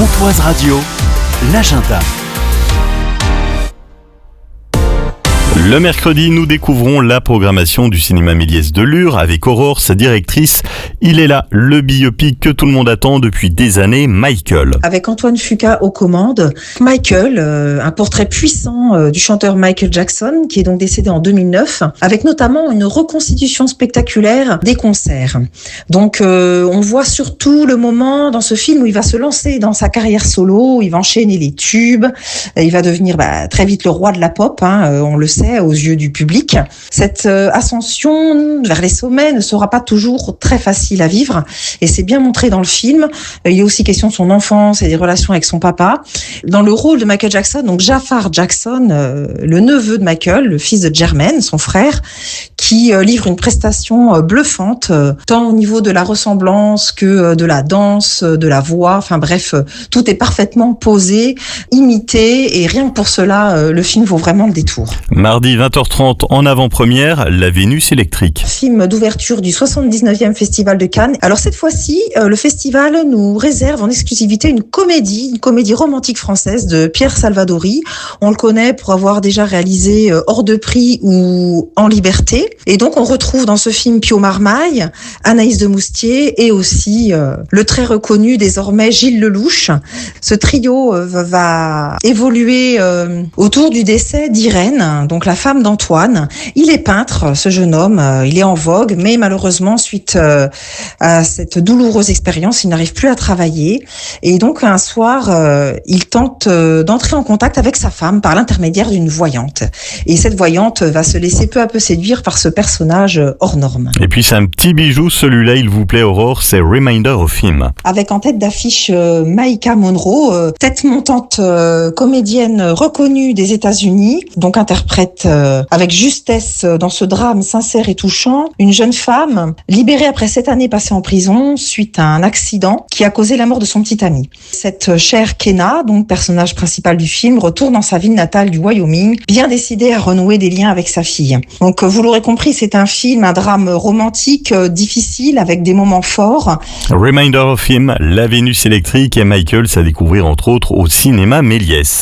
Pontoise Radio, l'agenda. Le mercredi, nous découvrons la programmation du cinéma Méliès de Lure avec Aurore, sa directrice. Il est là, le biopic que tout le monde attend depuis des années, Michael. Avec Antoine Fuqua aux commandes, Michael, un portrait puissant du chanteur Michael Jackson, qui est donc décédé en 2009, avec notamment une reconstitution spectaculaire des concerts. Donc on voit surtout le moment dans ce film où il va se lancer dans sa carrière solo, il va enchaîner les tubes, il va devenir très vite le roi de la pop, on le sait, aux yeux du public. Cette ascension vers les sommets ne sera pas toujours très facile à vivre, et c'est bien montré dans le film. Il est aussi question de son enfance et des relations avec son papa. Dans le rôle de Michael Jackson, donc Jafar Jackson, le neveu de Michael, le fils de Jermaine, son frère, qui livre une prestation bluffante, tant au niveau de la ressemblance que de la danse, de la voix. Enfin bref, tout est parfaitement posé, imité, et rien que pour cela, le film vaut vraiment le détour. Mardi 20h30 en avant-première, La Vénus électrique. Film d'ouverture du 79e Festival de Cannes. Alors cette fois-ci, le festival nous réserve en exclusivité une comédie romantique française de Pierre Salvadori. On le connaît pour avoir déjà réalisé Hors de prix ou En liberté. Et donc on retrouve dans ce film Pio Marmaille, Anaïs de Moustier et aussi le très reconnu désormais Gilles Lelouch. Ce trio va évoluer autour du décès d'Irène, donc la femme d'Antoine. Il est peintre, ce jeune homme, il est en vogue, mais malheureusement, suite à cette douloureuse expérience, il n'arrive plus à travailler. Et donc, un soir, il tente d'entrer en contact avec sa femme par l'intermédiaire d'une voyante. Et cette voyante va se laisser peu à peu séduire par ce personnage hors norme. Et puis, c'est un petit bijou, celui-là, il vous plaît, Aurore, c'est Reminder of Him. Avec en tête d'affiche Maïka Monroe, tête montante comédienne reconnue des États-Unis, donc interprète avec justesse dans ce drame sincère et touchant une jeune femme libérée après 7 années passées en prison suite à un accident qui a causé la mort de son petit ami. Cette chère Kenna, donc personnage principal du film, retourne dans sa ville natale du Wyoming, bien décidée à renouer des liens avec sa fille. Donc vous l'aurez compris, c'est un film, un drame romantique difficile avec des moments forts. Reminder of Him, La Vénus électrique et Michael, à découvrir entre autres au cinéma Méliès.